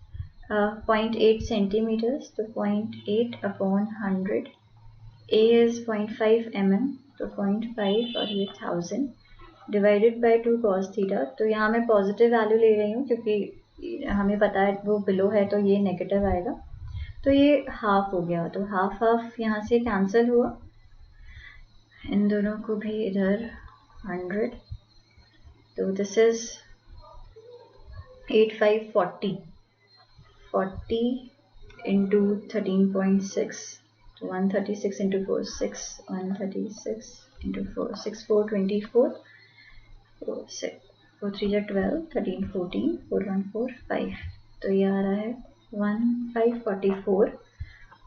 0.8 centimeters. तो 0.8 upon 100. A is 0.5 mm. तो 0.5 और ये 1000. Divided by 2 cos theta. तो यहाँ मैं पॉजिटिव वैल्यू ले रही हूँ क्योंकि हमें पता है वो बिलो है तो ये नेगेटिव आएगा, तो ये हाफ हो गया। तो हाफ हाफ यहाँ से कैंसिल हुआ, इन दोनों को भी इधर 100, तो दिस इज 8540 into 13.6, तो 136 into 4 6, 136 into 4 6 424, 4 3 12, 13 14, 4 1 4 5, तो ये आ रहा है 1544।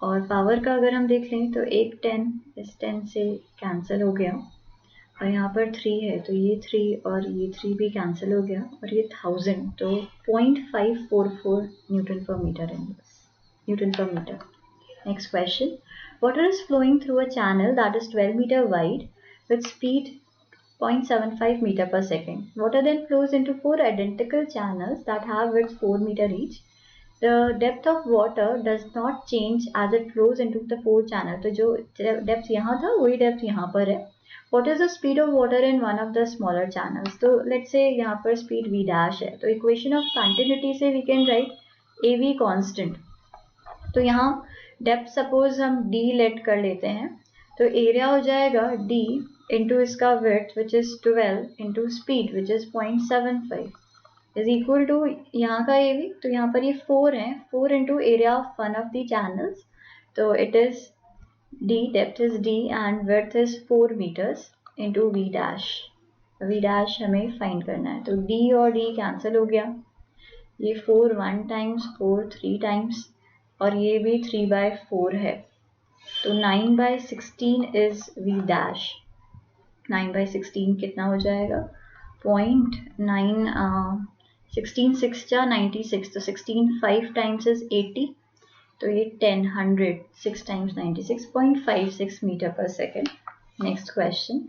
और पावर का अगर हम देख लें तो एक 10 इस 10 से कैंसिल हो गया, और यहाँ पर 3 है तो ये 3 और ये 3 भी कैंसिल हो गया, और ये 1000, तो 0.544 न्यूटन पर मीटर है, Newton per meter. Next question. Water is flowing through a channel that is 12 meter wide with speed 0.75 meter per second. Water then flows into 4 identical channels that have width 4 meter each. The depth of water does not change as it flows into the 4 channels. तो जो depth यहाँ था वही depth यहाँ पर है. What is the speed of water in one of the smaller channels? तो let's say यहाँ पर speed v dash है, तो equation of continuity से we can write AV constant. तो यहाँ डेप्थ सपोज हम d लेट कर लेते हैं, तो एरिया हो जाएगा d इंटू इसका width which is 12 into speed which is 0.75 is equal to यहाँ का एवी, तो यहाँ पर ये 4 है, 4 into area of one of the channels, तो it is d, depth is d and width is 4 metres into v dash हमें फाइंड करना है। तो d और d कैंसिल हो गया, ये 4 1 टाइम्स, 4 3 टाइम्स, और ये भी 3/4 है, तो 9/16 इज v डैश। 9/16 कितना हो जाएगा 0.9, 16 6 जा 96, तो 16 5 टाइम्स इज 80, तो ये 100 6 times 96, 0.56 meter per second. Next question.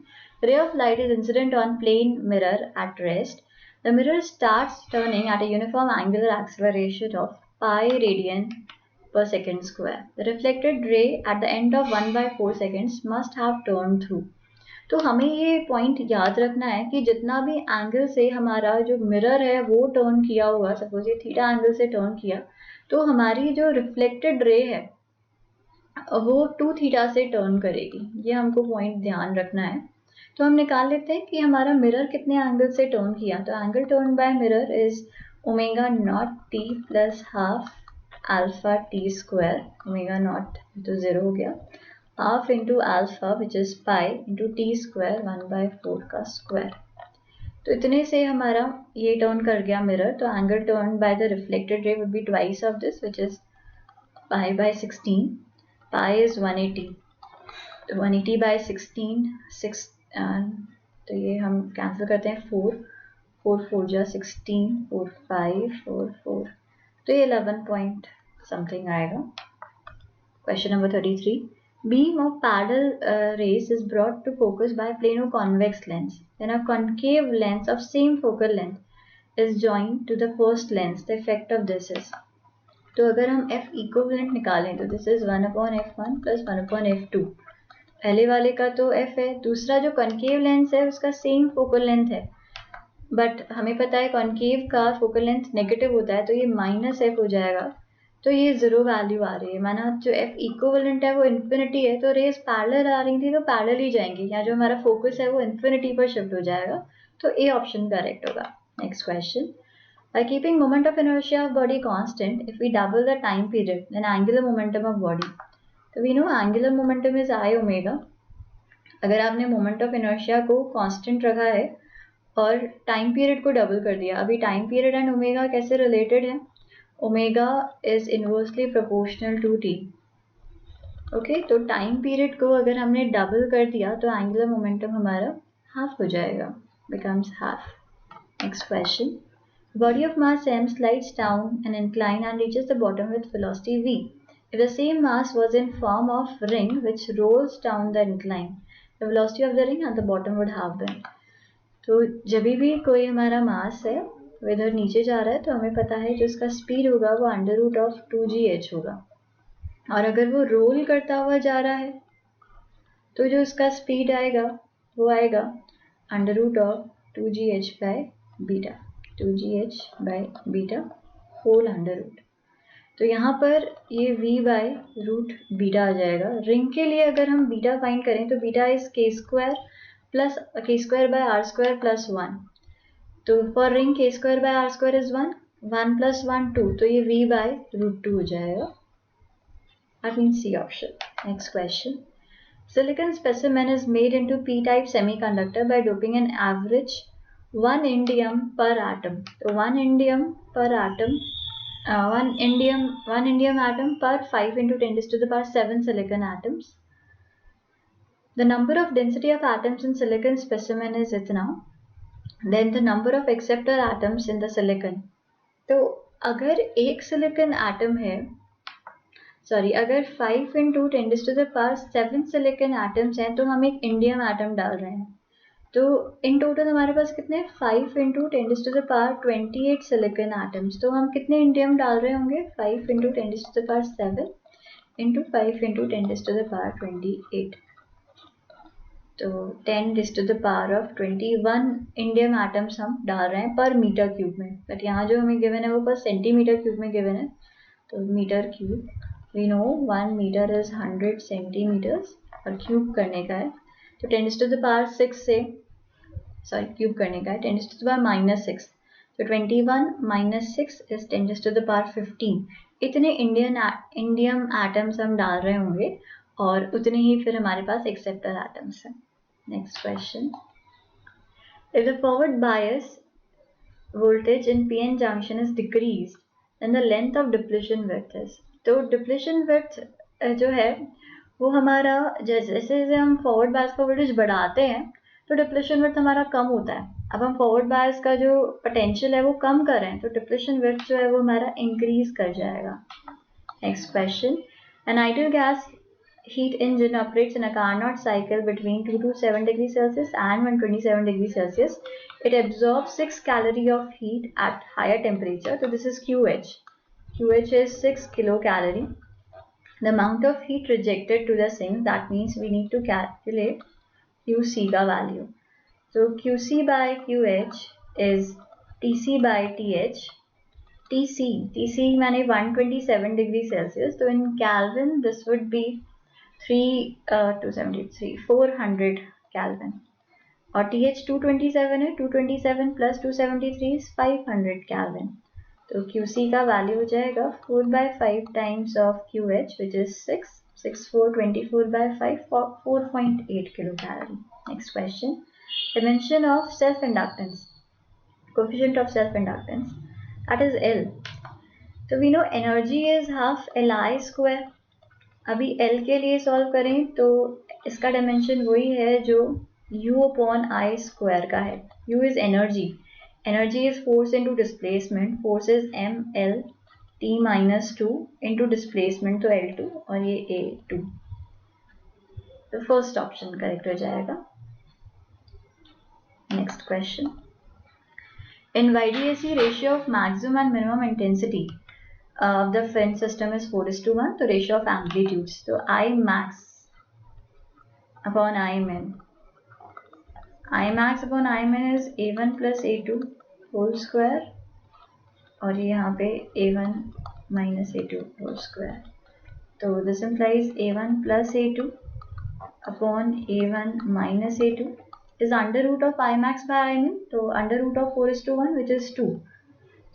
Ray of light is incident on plane mirror at rest. The mirror starts turning at a uniform angular acceleration of pi radian per second square. The reflected ray at the end of 1/4 seconds must have turned through. तो हमें ये point याद रखना है कि जितना भी angle से हमारा जो मिरर है वो टर्न किया होगा, सपोज ये थीटा एंगल से टर्न किया, तो हमारी जो रिफ्लेक्टेड रे है वो 2 थीटा से टर्न करेगी, ये हमको पॉइंट ध्यान रखना है। तो हम निकाल लेते हैं कि हमारा मिरर कितने एंगल से टर्न किया, तो angle turn by mirror is omega naught T plus half alpha T square, omega naught तो 0 हो गया, half into alpha which is pi into T square 1/4 का स्क्वायर। तो इतने से हमारा ये टर्न कर गया मिरर, तो angle turn by the reflected ray would be twice of this which is pi/16, pi is 180, तो 180/16 6, तो ये हम कैंसिल करते हैं, 4 4 जा 16, 4 5 4 4, तो ये 11 पॉइंट समथिंग आएगा। Question number 33. Beam of parallel rays is brought to focus by plano-convex lens. Then a concave lens of same focal length is joined to the first lens. The effect of this is. तो अगर हम f equivalent निकालें तो this is 1/f1 plus 1/f2. पहले वाले का तो f है, दूसरा जो कॉन्केव लेंस है उसका सेम फोकल लेंथ है, बट हमें पता है कॉन्केव का फोकल लेंथ नेगेटिव होता है, तो ये -f हो जाएगा, तो ये 0 वैल्यू आ रही है, माना जो f इक्विवेलेंट है वो इन्फिनिटी है, तो रेस पैरेलल आ रही थी तो पैरेलल ही जाएंगी, यहाँ जो हमारा फोकस है वो इन्फिनिटी पर शिफ्ट हो जाएगा, तो ए ऑप्शन करेक्ट होगा। Next question. By keeping moment of inertia of body constant, if we double the time period, then angular momentum of body. तो we know angular momentum is I omega. अगर आपने moment of inertia को constant रखा है और time period को double कर दिया, अभी टाइम पीरियड एंड ओमेगा कैसे रिलेटेड है, omega is inversely proportional to T, okay, तो टाइम पीरियड को अगर हमने डबल कर दिया तो एंगुलर मोमेंटम हमारा हाफ हो जाएगा, becomes half. Next question. Body of mass m slides down an incline and reaches the bottom with velocity v. If the same mass was in form of ring which rolls down the incline, the velocity of the ring at the bottom would have been. तो जब भी कोई हमारा मास है वो इधर नीचे जा रहा है तो हमें पता है जो उसका स्पीड होगा वो √2gh होगा, और अगर वो रोल करता हुआ जा रहा है तो जो उसका स्पीड आएगा वो आएगा √2 2gh by beta, 2gh by beta whole under root. तो यहाँ पर ये v बाय रूट बीटा आ जाएगा। रिंग के लिए अगर हम बीटा फाइंड करें तो beta is k square plus k square by r square plus 1। तो for ring k square by r square is 1, 1 plus 1 2, तो ये v बाय रूट 2 हो जाएगा। That means C option. Next question. Silicon specimen is made into p-type semiconductor by doping an average 1 indium per atom. So 1 indium per atom, 1 indium atom per 5 into 10 to the power 7 silicon atoms. The number of density of atoms in silicon specimen is itna. Then the number of acceptor atoms in the silicon. तो अगर एक silicon atom है, अगर 5 into 10 to the power 7 silicon atoms हैं तो हम एक indium atom डाल रहे हैं। तो इन टोटल हमारे पास कितने 5 into 10 to the power 28 silicon atoms. तो हम कितने इंडियम डाल रहे होंगे 5 into 10 to the power 7 into 5 into 10 to the power 28। तो 10 to the power of 21 indium atoms हम डाल रहे हैं पर मीटर क्यूब में। बट यहाँ जो हमें गिवन है वो पर सेंटीमीटर क्यूब में गिवन है। तो meter cube, we know 1 meter is 100 centimeters और क्यूब करने का है तो 10 to the power 6 से क्यूब करने का है 10 to the power minus 6। तो 21 minus 6 is 10 to the power 15। इतने इंडियम एटम्स हम डाल रहे होंगे और उतने ही फिर हमारे पास एक्सेप्टर एटम्स हैं। Next question, if the forward bias voltage in PN junction is decreased then the length of depletion width is। तो डिप्लेशन विड्थ जो है वो हमारा जैसे जैसे हम फॉरवर्ड बायस का वोल्टेज बढ़ाते हैं तो डिप्लेशन विड्थ हमारा कम होता है। अब हम फॉरवर्ड बायस का जो पोटेंशियल है वो कम कर रहे हैं तो डिप्लेशन विड्थ जो है वो हमारा इंक्रीज कर जाएगा। Next question, an ideal gas heat engine operates in a Carnot cycle between 227 degrees Celsius and 127 degrees Celsius. It absorbs 6 calories of heat at higher temperature. So this is QH. QH is 6 kilocalorie. The amount of heat rejected to the sink, that means we need to calculate QC का value. So QC by QH is TC by TH. TC माने 127 degree Celsius. So in Kelvin this would be 400 Kelvin. और TH 227 है, 227 plus 273 is 500 Kelvin. तो QC का value हो जाएगा 4/5 times of QH which is 6, 24/5 4.8 kilo calorie. Next question, dimension of self inductance, coefficient of self inductance, that is L. तो we know energy is half Li square। अभी L के लिए solve करें तो इसका डायमेंशन वही है जो U/I स्क्वायर का है। U is energy is force into displacement, force is ml t minus 2 into displacement तो L2 और ये A2। तो फर्स्ट ऑप्शन करेक्ट हो जाएगा। Next question, in YDAC ratio of maximum and minimum intensity of the fin system is 4:1, तो ratio of amplitudes, तो I max upon I min, I max upon I min is A1 plus A2 whole square और ये यहाँ पे A1 minus A2 whole square। तो this implies A1 plus A2 upon A1 minus A2 is under root of I max by I min, तो under root of 4:1 which is 2।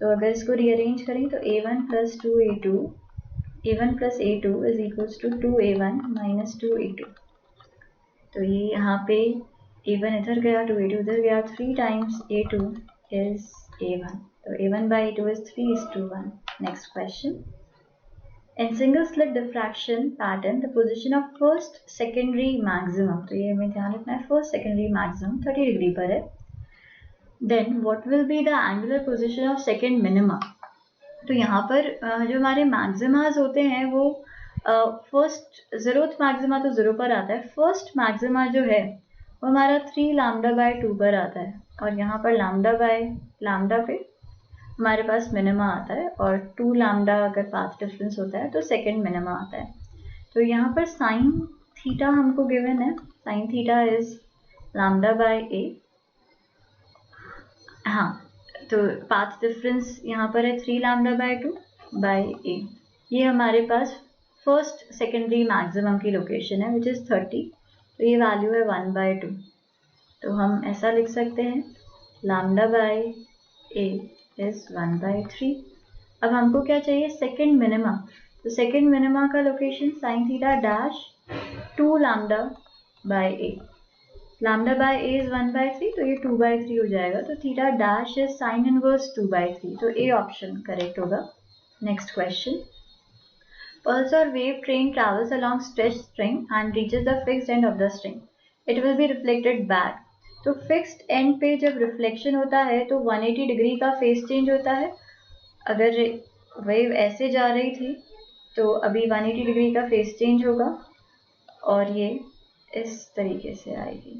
तो अगर इसको rearrange करें तो A1 plus 2A2 is equals to 2A1 minus 2A2। तो ये यहाँ पे A1 इधर गया 2A2 इधर गया, 3 times A2 is A1, तो A1 by A2 is 3:1। Next question, in single slit diffraction pattern the position of first secondary maximum, तो ये हमें ध्यान रखना है first secondary maximum 30 डिग्री पर है। Then what will be the angular position of second minima? तो यहाँ पर जो हमारे मैक्सिमाज होते हैं वो फर्स्ट ज़रूरत मैक्सिमा तो 0 पर आता है, फर्स्ट मैक्सिमा जो है वो हमारा 3 लैम्डा बाय 2 पर आता है और यहाँ पर लैम्डा पे हमारे पास मिनिमा आता है और 2 लैम्डा अगर पाथ डिफरेंस होता है तो सेकंड मिनिमा आता है। तो यहाँ पर साइन थीटा हमको गिवन है, sine theta is lambda by A हाँ, तो पाथ डिफरेंस यहाँ पर है 3 लैम्डा बाय 2 बाय ए। ये हमारे पास फर्स्ट सेकेंडरी मैक्सिमम की लोकेशन है विच इज़ 30, तो ये वैल्यू है 1 बाय 2। तो हम ऐसा लिख सकते हैं lambda by A is 1 by 3। अब हमको क्या चाहिए, सेकेंड मिनिमा। तो सेकेंड मिनिमा का location sine theta dash 2 lambda by A. Lambda by A is 1 by 3, तो ये 2 बाय 3 हो जाएगा। तो theta dash is sine inverse 2 by 3, तो ए ऑप्शन करेक्ट होगा। Next question, pulse or wave train travels along stretched string and reaches the fixed end of the string. It will be reflected back. तो fixed and पे जब reflection होता है तो 180 degree का face change होता है। अगर वेव ऐसे जा रही थी तो अभी 180 डिग्री का फेस चेंज होगा और ये इस तरीके से आएगी,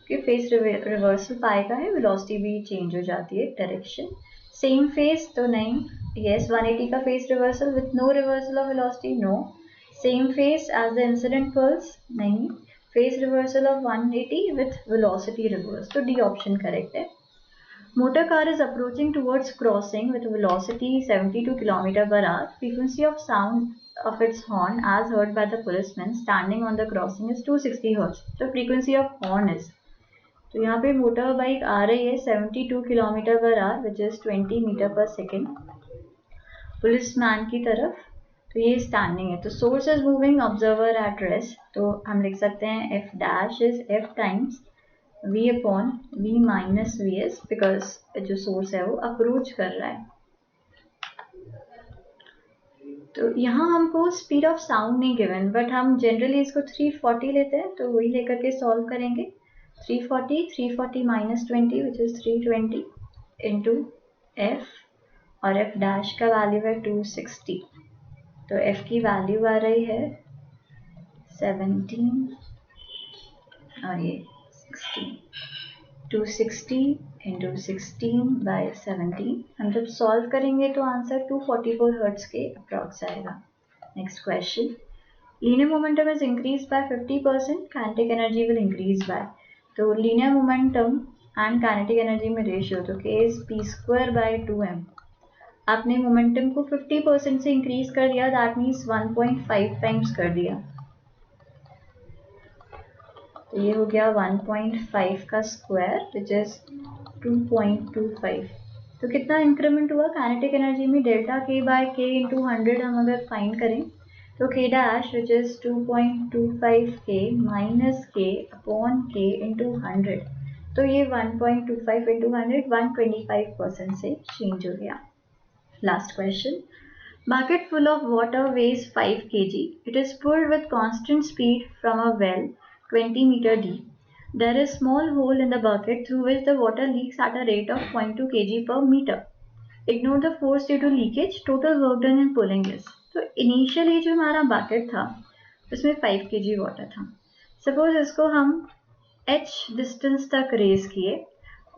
क्योंकि फेस रिवर्सल पाए का है, वेलोसिटी भी चेंज हो जाती है डायरेक्शन। सेम फेस तो नहीं, yes 180 का phase reversal with no reversal of velocity, no. Same phase as the incident pulse, नहीं। Phase reversal of 180 with velocity reverse, तो डी ऑप्शन करेक्ट है। Motor car is approaching towards crossing with velocity 72 km per hour. Frequency of sound of its horn as heard by the policeman standing on the crossing is 260 Hz. So frequency of horn is, तो यहाँ पे motor bike आ रही है 72 kilometer per hour which is 20 meter per second policeman की तरफ। तो ये standing है। तो source is moving, observer at rest. तो हम लिख सकते हैं F dash is F times v upon v minus V S, because जो सोर्स है वो अप्रोच कर रहा है। तो यहाँ हमको स्पीड ऑफ साउंड नहीं गिवन, बट हम जनरली इसको 340 लेते हैं, तो वही लेकर के सॉल्व करेंगे। 340 minus 20 which is 320 into F, और एफ डैश का वैल्यू है 260। तो एफ की वैल्यू आ रही है 17 और ये 16, 260 इंटू 16 बाय 17। हम जब सॉल्व करेंगे तो आंसर 244 हर्ट्ज के अप्रॉक्स आएगा। Next question, linear momentum is increase by 50%, kinetic energy will increase by. तो linear momentum and kinetic energy में रेशियो, तो K is P square by 2m। आपने मोमेंटम को 50% से इंक्रीज कर दिया, दैट मीन्स 1.5 टाइम्स कर दिया। तो ये हो गया 1.5 का स्क्वायर विच इज 2.25। तो कितना इंक्रीमेंट हुआ काइनेटिक एनर्जी में, डेल्टा के बाय के इंटू 100 हम अगर फाइंड करें तो के डैश विच इज 2.25 के माइनस के अपॉन के इंटू 100, तो ये 1.25 इंटू 100 125% से चेंज हो गया। Last question, bucket full of water weighs 5 kg. It is pulled with constant speed from a well 20 meter deep. There is small hole in the bucket through which the water leaks at a rate of 0.2 kg per meter. Ignore the force due to leakage. Total work done in pulling is. तो initially जो हमारा bucket था उसमें 5 kg water था। Suppose इसको हम h distance तक race किए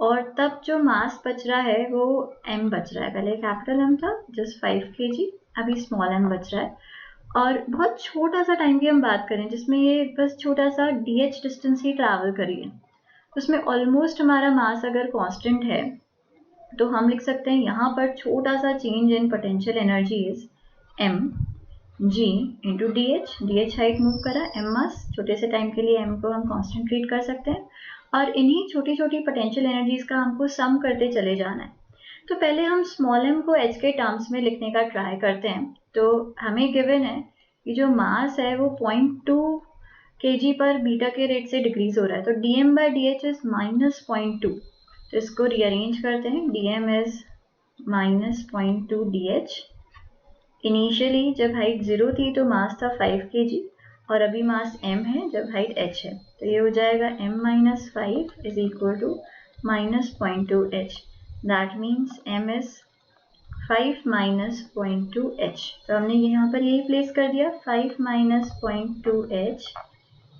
और तब जो मास बच रहा है वो m बच रहा है। पहले कैपिटल M था जस्ट 5 kg, अभी स्मॉल m बच रहा है। और बहुत छोटा सा टाइम की हम बात करें जिसमें ये बस छोटा सा dh डिस्टेंस ही ट्रैवल करी है, उसमें ऑलमोस्ट हमारा मास अगर कांस्टेंट है तो हम लिख सकते हैं यहाँ पर छोटा सा change in potential energy is m g into D H height move करा, m मास, छोटे से टाइम के लिए m को हम कांस्टेंट ट्रीट कर सकते हैं। और इन्हीं छोटी छोटी पोटेंशियल एनर्जीज का हमको सम करते चले जाना है। तो पहले हम स्मॉल m को h के टर्म्स में लिखने का ट्राई करते हैं। तो हमें गिवन है कि जो मास है वो 0.2 kg पर बीटा के रेट से डिक्रीज हो रहा है, तो dm by D H is minus 0.2। तो इसको रीअरेंज करते हैं, dm is minus 0.2 dh। Initially जब हाइट 0 थी तो मास था 5 kg और अभी मास m है जब हाइट h है, तो ये हो जाएगा m minus 5 is equal to minus 0.2 h। That means m is 5 minus 0.2 h। तो हमने यहाँ पर यही प्लेस कर दिया, 5 minus 0.2 h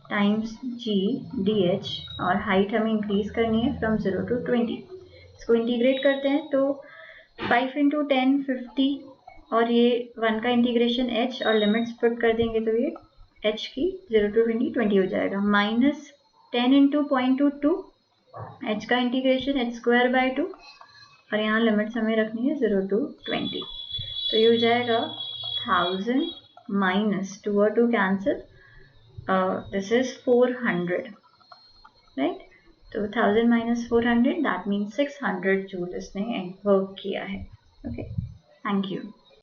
times g dh, और हाइट हमें इंक्रीज करनी है फ्रॉम 0 टू 20। इसको इंटीग्रेट करते हैं तो 5 इंटू 10 50 और ये 1 का इंटीग्रेशन h और लिमिट्स पुट कर देंगे तो ये h की 0 टू 20 20 हो जाएगा। माइनस 10 इंटू 0.22 h का इंटीग्रेशन h स्क्वायर बाय 2 और यहाँ लिमिट्स हमें रखनी है 0 to 20. तो ये हो जाएगा 1000 माइनस 2 और 2 कैंसिल, दिस इज 400, राइट. तो 1000 माइनस 400 दैट मीन्स 600 जूल इसने वर्क किया है. Okay, thank you.